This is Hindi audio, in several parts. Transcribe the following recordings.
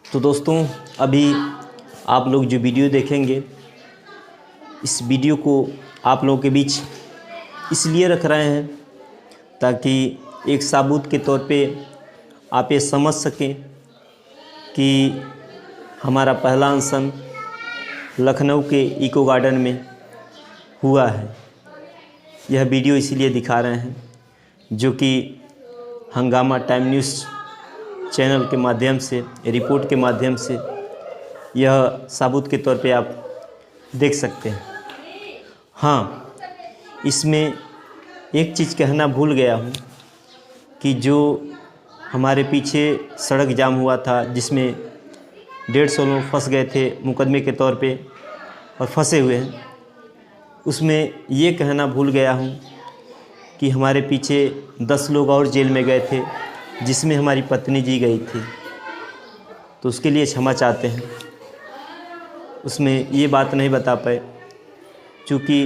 तो दोस्तों, अभी आप लोग जो वीडियो देखेंगे, इस वीडियो को आप लोगों के बीच इसलिए रख रहे हैं ताकि एक सबूत के तौर पे आप ये समझ सकें कि हमारा पहला अनशन लखनऊ के इको गार्डन में हुआ है। यह वीडियो इसीलिए दिखा रहे हैं जो कि हंगामा टाइम न्यूज़ चैनल के माध्यम से, रिपोर्ट के माध्यम से यह सबूत के तौर पे आप देख सकते हैं। हाँ, इसमें एक चीज़ कहना भूल गया हूँ कि जो हमारे पीछे सड़क जाम हुआ था जिसमें 150 लोग फंस गए थे मुकदमे के तौर पे और फंसे हुए हैं, उसमें ये कहना भूल गया हूँ कि हमारे पीछे 10 लोग और जेल में गए थे जिसमें हमारी पत्नी जी गई थी। तो उसके लिए क्षमा चाहते हैं। उसमें ये बात नहीं बता पाए क्योंकि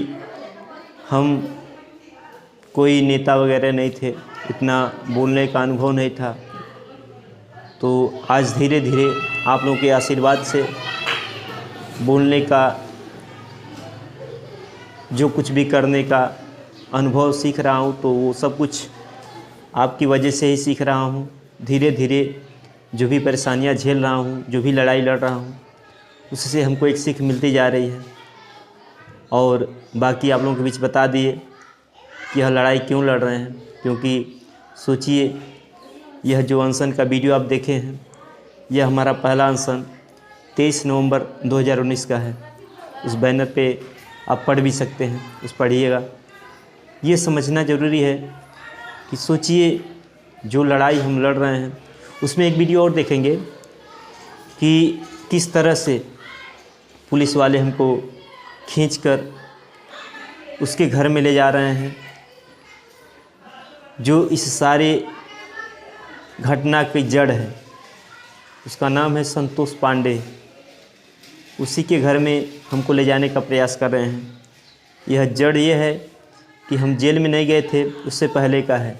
हम कोई नेता वगैरह नहीं थे, इतना बोलने का अनुभव नहीं था। तो आज धीरे धीरे आप लोगों के आशीर्वाद से बोलने का, जो कुछ भी करने का अनुभव सीख रहा हूँ, तो वो सब कुछ आपकी वजह से ही सीख रहा हूँ। धीरे धीरे जो भी परेशानियाँ झेल रहा हूँ, जो भी लड़ाई लड़ रहा हूँ, उससे हमको एक सीख मिलती जा रही है। और बाकी आप लोगों के बीच बता दिए कि यह लड़ाई क्यों लड़ रहे हैं, क्योंकि सोचिए, यह जो अनशन का वीडियो आप देखे हैं, यह हमारा पहला अनशन 23 नवंबर 2019 का है। उस बैनर पे आप पढ़ भी सकते हैं, उस पढ़िएगा। ये समझना ज़रूरी है कि सोचिए, जो लड़ाई हम लड़ रहे हैं, उसमें एक वीडियो और देखेंगे कि किस तरह से पुलिस वाले हमको खींचकर उसके घर में ले जा रहे हैं। जो इस सारे घटना की जड़ है, उसका नाम है संतोष पांडे। उसी के घर में हमको ले जाने का प्रयास कर रहे हैं। यह जड़ ये है कि हम जेल में नहीं गए थे, उससे पहले का है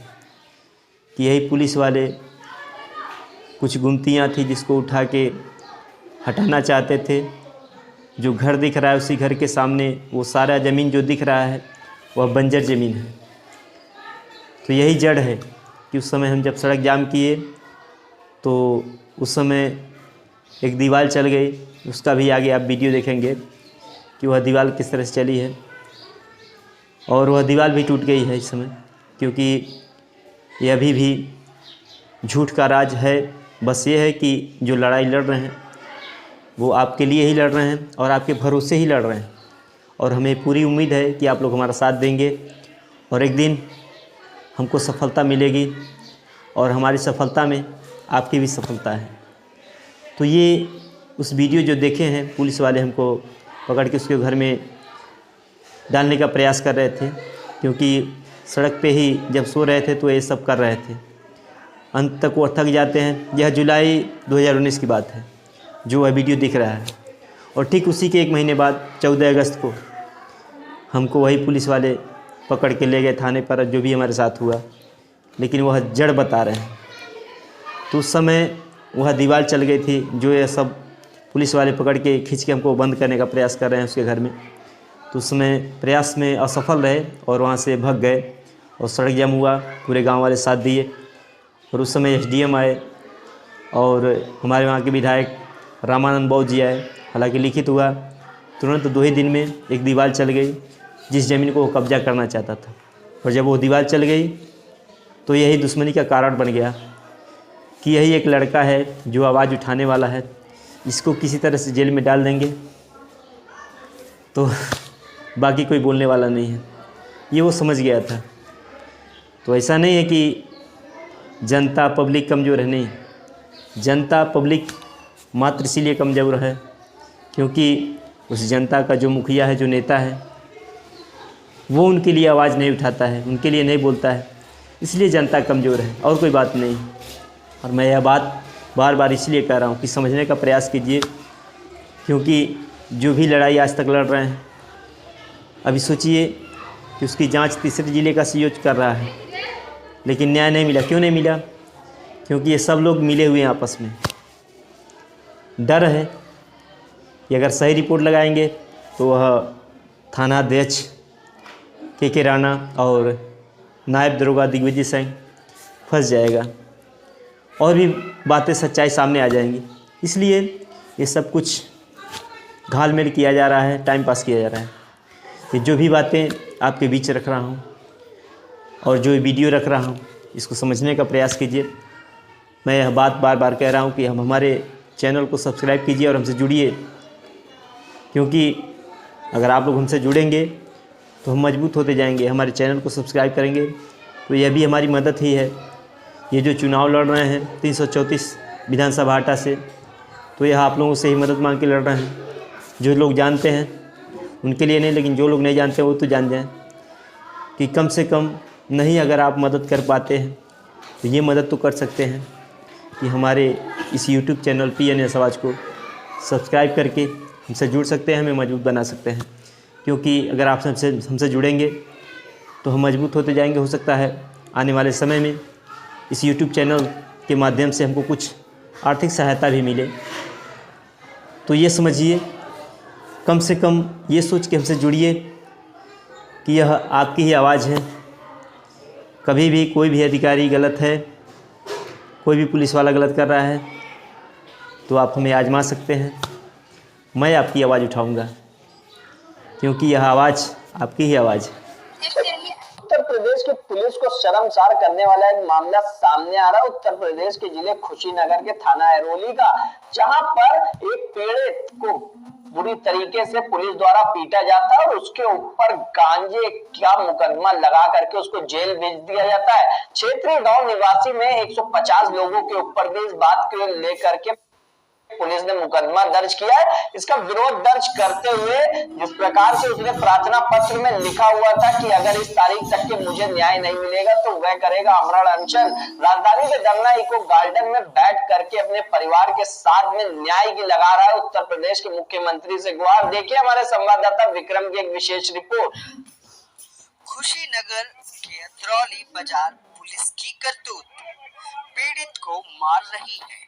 कि यही पुलिस वाले कुछ गुमतियाँ थी जिसको उठा के हटाना चाहते थे। जो घर दिख रहा है, उसी घर के सामने वो सारा ज़मीन जो दिख रहा है वह बंजर ज़मीन है। तो यही जड़ है कि उस समय हम जब सड़क जाम किए तो उस समय एक दीवार चल गई। उसका भी आगे आप वीडियो देखेंगे कि वह दीवार किस तरह से चली है, और वह दीवार भी टूट गई है इस समय, क्योंकि ये अभी भी झूठ का राज है। बस ये है कि जो लड़ाई लड़ रहे हैं वो आपके लिए ही लड़ रहे हैं और आपके भरोसे ही लड़ रहे हैं। और हमें पूरी उम्मीद है कि आप लोग हमारा साथ देंगे और एक दिन हमको सफलता मिलेगी, और हमारी सफलता में आपकी भी सफलता है। तो ये उस वीडियो जो देखे हैं, पुलिस वाले हमको पकड़ के उसके घर में डालने का प्रयास कर रहे थे, क्योंकि सड़क पे ही जब सो रहे थे तो ये सब कर रहे थे। अंत तक वो थक जाते हैं। यह जुलाई 2019 की बात है जो वह वीडियो दिख रहा है। और ठीक उसी के 1 महीने बाद 14 अगस्त को हमको वही पुलिस वाले पकड़ के ले गए थाने पर, जो भी हमारे साथ हुआ। लेकिन वह जड़ बता रहे हैं। तो उस समय वह दीवार चल गई थी, जो ये सब पुलिस वाले पकड़ के खींच के हमको बंद करने का प्रयास कर रहे हैं उसके घर में। तो उस समय प्रयास में असफल रहे और वहाँ से भाग गए, और सड़क जाम हुआ। पूरे गांव वाले साथ दिए, और उस समय एसडीएम आए और हमारे वहाँ के विधायक रामानंद बाबू जी आए। हालांकि लिखित हुआ, तुरंत 2 ही दिन में एक दीवार चल गई जिस ज़मीन को वो कब्जा करना चाहता था। और जब वो दीवार चल गई तो यही दुश्मनी का कारण बन गया कि यही एक लड़का है जो आवाज़ उठाने वाला है, इसको किसी तरह से जेल में डाल देंगे तो बाकी कोई बोलने वाला नहीं है। ये वो समझ गया था। तो ऐसा नहीं है कि जनता पब्लिक कमज़ोर है, नहीं। जनता पब्लिक मात्र इसीलिए कमज़ोर है क्योंकि उस जनता का जो मुखिया है, जो नेता है, वो उनके लिए आवाज़ नहीं उठाता है, उनके लिए नहीं बोलता है। इसलिए जनता कमज़ोर है, और कोई बात नहीं। और मैं यह बात बार बार इसलिए कह रहा हूँ कि समझने का प्रयास कीजिए, क्योंकि जो भी लड़ाई आज तक लड़ रहे हैं, अभी सोचिए कि उसकी जांच तीसरे ज़िले का सीओ कर रहा है, लेकिन न्याय नहीं मिला। क्यों नहीं मिला? क्योंकि ये सब लोग मिले हुए हैं आपस में। डर है कि अगर सही रिपोर्ट लगाएंगे तो वह थाना अध्यक्ष के राणा और नायब दरोगा दिग्विजय सिंह फंस जाएगा और भी बातें सच्चाई सामने आ जाएंगी। इसलिए ये सब कुछ घालमेल किया जा रहा है, टाइम पास किया जा रहा है। ये जो भी बातें आपके बीच रख रहा हूँ और जो वीडियो रख रहा हूँ, इसको समझने का प्रयास कीजिए। मैं यह बात बार बार कह रहा हूँ कि हमारे चैनल को सब्सक्राइब कीजिए और हमसे जुड़िए, क्योंकि अगर आप लोग हमसे जुड़ेंगे तो हम मजबूत होते जाएंगे। हमारे चैनल को सब्सक्राइब करेंगे तो यह भी हमारी मदद ही है। ये जो चुनाव लड़ रहे हैं 334 विधानसभा हटा से, तो यह आप लोगों से ही मदद मांग के लड़ रहे हैं। जो लोग जानते हैं उनके लिए नहीं, लेकिन जो लोग नहीं जानते वो तो जान जाएं कि कम से कम नहीं अगर आप मदद कर पाते हैं तो ये मदद तो कर सकते हैं कि हमारे इस YouTube चैनल PNS आवाज़ को सब्सक्राइब करके हमसे जुड़ सकते हैं, हमें मजबूत बना सकते हैं। क्योंकि अगर आप हमसे जुड़ेंगे तो हम मजबूत होते जाएंगे। हो सकता है आने वाले समय में इस YouTube चैनल के माध्यम से हमको कुछ आर्थिक सहायता भी मिले। तो ये समझिए, कम से कम ये सोच के हमसे जुड़िए कि यह आपकी ही आवाज़ है। कभी भी कोई भी अधिकारी गलत है, कोई भी पुलिस वाला गलत कर रहा है तो आप हमें आजमा सकते हैं। मैं आपकी आवाज़ उठाऊंगा, क्योंकि यह आवाज़ आपकी ही आवाज़ है। उत्तर प्रदेश की पुलिस को शर्मसार करने वाला एक मामला सामने आ रहा है उत्तर प्रदेश के जिले कुशीनगर के थाना ऐरोली का, जहां पर एक पीड़ित को बुरी तरीके से पुलिस द्वारा पीटा जाता है और उसके ऊपर गांजे का मुकदमा लगा करके उसको जेल भेज दिया जाता है। क्षेत्रीय गांव निवासी में 150 लोगों के ऊपर भी इस बात को लेकर के पुलिस ने मुकदमा दर्ज किया है। इसका विरोध दर्ज करते हुए जिस प्रकार से उसने प्रार्थना पत्र में लिखा हुआ था कि अगर इस तारीख तक के मुझे न्याय नहीं मिलेगा तो वह करेगा अमरण अनशन। राजधानी के दंगना इको गार्डन में बैठ करके अपने परिवार के साथ में न्याय की लगा रहा है उत्तर प्रदेश के मुख्यमंत्री से गुहार। देखिए हमारे संवाददाता विक्रम की एक विशेष रिपोर्ट। कुशीनगर के अतरौली बाजार पुलिस की करतूत, पीड़ित को मार रही है।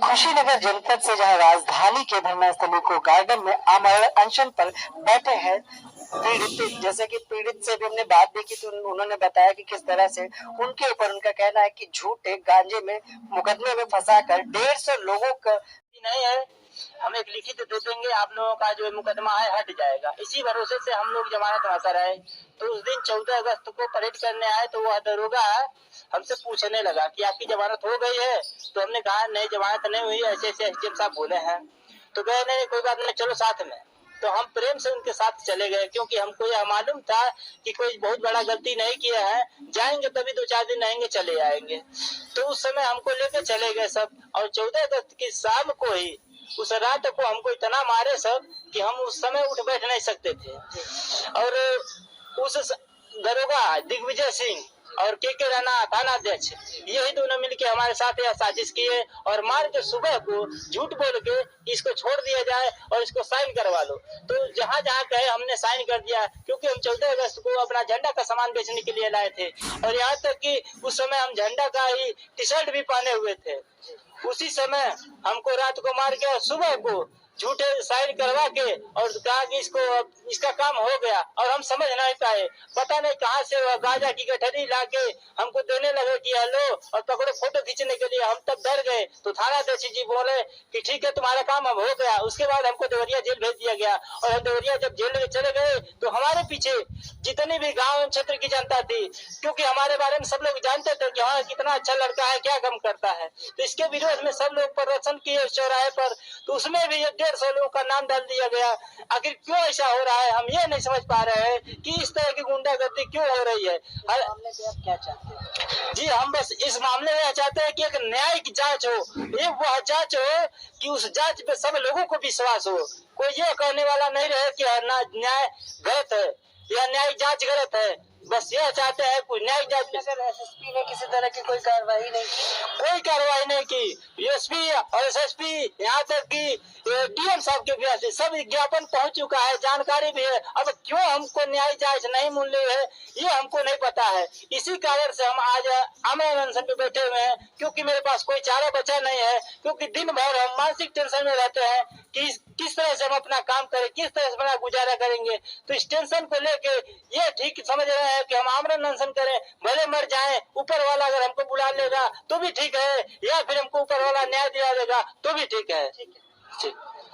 कुशीनगर जनपद से जहां राजधानी के धर्मस्थल को गार्डन में आमरण अनशन पर बैठे हैं पीड़ित, जैसे कि पीड़ित से भी हमने बात भी की तो उन्होंने बताया कि किस तरह से उनके ऊपर उनका कहना है कि झूठे गांजे में मुकदमे में फंसाकर 150 लोगों का नहीं है, हम एक लिखित दे देंगे, आप लोगों का जो मुकदमा है हट जाएगा। इसी भरोसे से हम लोग जमानत हासिल आए। तो उस दिन 14 अगस्त को परेड करने आए तो वह दरोगा हमसे पूछने लगा कि आपकी जमानत हो गई है, तो हमने कहा नहीं जमानत नहीं हुई, ऐसे ऐसे एसडीएम साहब बोले हैं। तो गए नहीं कोई बात नहीं, चलो साथ में। तो हम प्रेम से उनके साथ चले गए, क्योंकि हमको यह मालूम था कि कोई बहुत बड़ा गलती नहीं किया है, जाएंगे तभी 2-4 दिन रहेंगे चले आएंगे। तो उस समय हमको लेके चले गए सब, और 14 अगस्त की शाम को ही उस रात को हमको इतना मारे सब कि हम उस समय उठ बैठ नहीं सकते थे। और उस दरोगा दिग्विजय सिंह और के राणा थाना अध्यक्ष, यही दोनों मिलकर हमारे साथ यह साजिश किए और मार के सुबह को झूठ बोल के इसको छोड़ दिया जाए और इसको साइन करवा लो। तो जहाँ जहाँ कहे हमने साइन कर दिया, क्योंकि हम 14 अगस्त को अपना झंडा का सामान बेचने के लिए लाए थे और यहाँ तक कि उस समय हम झंडा का ही टी शर्ट भी पहने हुए थे। उसी समय हमको रात को मार के और सुबह को झूठे साइन करवा के और कहा कि इसका काम हो गया और हम समझ नहीं पाए। पता नहीं कहाँ से वह गांजा की गठरी लाके हमको देने लगे कि हेलो और पकड़ो फोटो खींचने के लिए। हम तब डर गए तो थाना अध्यक्ष जी बोले कि ठीक है तुम्हारा काम अब हो गया। उसके बाद हमको देवरिया जेल भेज दिया गया और हम देवरिया जब जेल में चले गए तो हमारे पीछे जितनी भी गाँव क्षेत्र की जनता थी, क्योंकि हमारे बारे में सब लोग जानते थे कि हाँ कितना अच्छा लड़का है, क्या काम करता है, तो इसके विरोध में सब लोग प्रदर्शन किए चौराहे पर। तो उसमें भी 150 लोगों का नाम डाल दिया गया। आखिर क्यों ऐसा हो रहा है, हम ये नहीं समझ पा रहे हैं कि इस तरह की गुंडागर्दी क्यों हो रही है। मामले पे आप क्या चाहते हैं? जी हम बस इस मामले में चाहते हैं कि एक न्यायिक जांच हो, एक वह जांच हो कि उस जांच पे सब लोगों को विश्वास हो। कोई ये कहने वाला नहीं रहे कि न्याय गलत है या न्यायिक जांच गलत है। बस यह चाहते हैं कोई न्यायिक जांच। एसएसपी ने किसी तरह की कोई कार्रवाई नहीं की? कोई कार्रवाई नहीं की। एसपी और एसएसपी यहाँ तक कि डीएम साहब के भी सब विज्ञापन पहुंच चुका है, जानकारी भी है। अब क्यों हमको न्याय जांच नहीं मिल रही है ये हमको नहीं पता है। इसी कारण से हम आज आमरण अनशन पे बैठे हुए हैं, क्योंकि मेरे पास कोई चारा बचा नहीं है। क्योंकि दिन भर हम मानसिक टेंशन में रहते हैं कि किस तरह से हम अपना काम करें, किस तरह से अपना गुजारा करेंगे। तो इस टेंशन को लेके ये ठीक समझ रहे हैं कि हम आमरण अनशन करें, भले मर जाएं, ऊपर वाला अगर हमको बुला लेगा तो भी ठीक है, या फिर हमको ऊपर वाला न्याय दिला देगा तो भी ठीक है।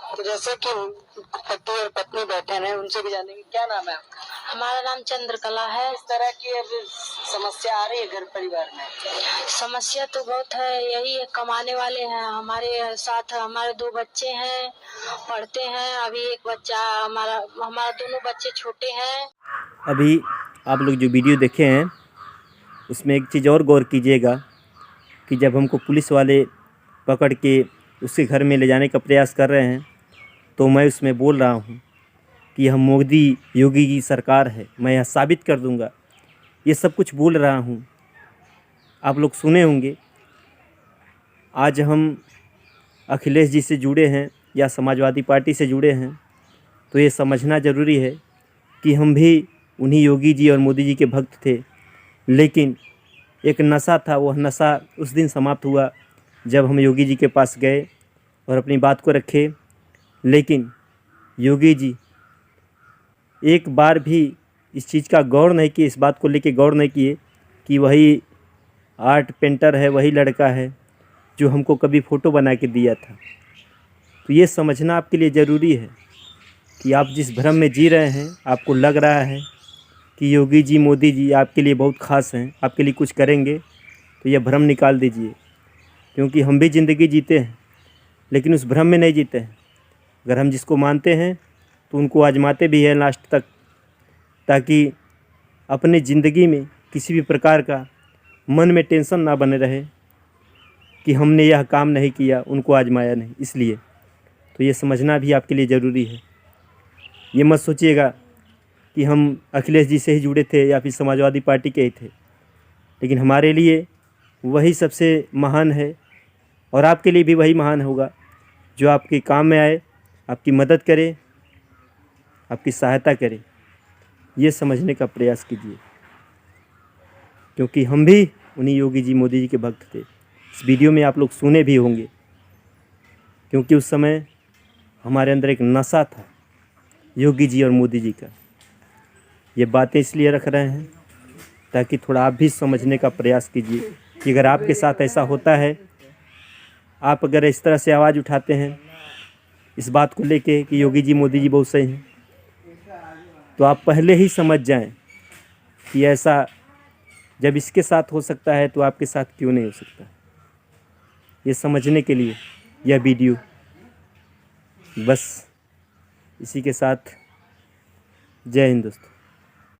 तो जैसे कि पति और पत्नी बैठे हैं, उनसे भी जानेंगे। क्या नाम है आपका? हमारा नाम चंद्रकला है। इस तरह की अब समस्या आ रही है घर परिवार में? समस्या तो बहुत है, यही है, कमाने वाले हैं। हमारे साथ हमारे 2 बच्चे हैं, पढ़ते हैं। अभी एक बच्चा हमारा दोनों बच्चे छोटे हैं। अभी आप लोग जो वीडियो देखे हैं उसमें एक चीज़ और गौर कीजिएगा कि जब हमको पुलिस वाले पकड़ के उसके घर में ले जाने का प्रयास कर रहे हैं तो मैं उसमें बोल रहा हूँ कि हम मोदी योगी की सरकार है, मैं यह साबित कर दूँगा, ये सब कुछ बोल रहा हूँ। आप लोग सुने होंगे। आज हम अखिलेश जी से जुड़े हैं या समाजवादी पार्टी से जुड़े हैं तो ये समझना ज़रूरी है कि हम भी उन्हीं योगी जी और मोदी जी के भक्त थे। लेकिन एक नशा था, वह नशा उस दिन समाप्त हुआ जब हम योगी जी के पास गए और अपनी बात को रखे। लेकिन योगी जी एक बार भी इस चीज़ का गौर नहीं किए, इस बात को लेके गौर नहीं किए कि वही आर्ट पेंटर है, वही लड़का है जो हमको कभी फ़ोटो बना के दिया था। तो ये समझना आपके लिए ज़रूरी है कि आप जिस भ्रम में जी रहे हैं, आपको लग रहा है कि योगी जी मोदी जी आपके लिए बहुत ख़ास हैं, आपके लिए कुछ करेंगे, तो यह भ्रम निकाल दीजिए। क्योंकि हम भी ज़िंदगी जीते हैं लेकिन उस भ्रम में नहीं जीते हैं। अगर हम जिसको मानते हैं तो उनको आजमाते भी हैं लास्ट तक, ताकि अपनी ज़िंदगी में किसी भी प्रकार का मन में टेंशन ना बने रहे कि हमने यह काम नहीं किया, उनको आजमाया नहीं। इसलिए तो ये समझना भी आपके लिए ज़रूरी है। ये मत सोचिएगा कि हम अखिलेश जी से ही जुड़े थे या फिर समाजवादी पार्टी के ही थे, लेकिन हमारे लिए वही सबसे महान है और आपके लिए भी वही महान होगा जो आपके काम में आए, आपकी मदद करे, आपकी सहायता करे। ये समझने का प्रयास कीजिए, क्योंकि हम भी उन्हीं योगी जी मोदी जी के भक्त थे। इस वीडियो में आप लोग सुने भी होंगे, क्योंकि उस समय हमारे अंदर एक नशा था योगी जी और मोदी जी का। ये बातें इसलिए रख रहे हैं ताकि थोड़ा आप भी समझने का प्रयास कीजिए कि अगर आपके साथ ऐसा होता है, आप अगर इस तरह से आवाज़ उठाते हैं इस बात को लेके कि योगी जी मोदी जी बहुत सही हैं, तो आप पहले ही समझ जाएं कि ऐसा जब इसके साथ हो सकता है तो आपके साथ क्यों नहीं हो सकता। ये समझने के लिए यह वीडियो, बस इसी के साथ जय हिंद दोस्तों।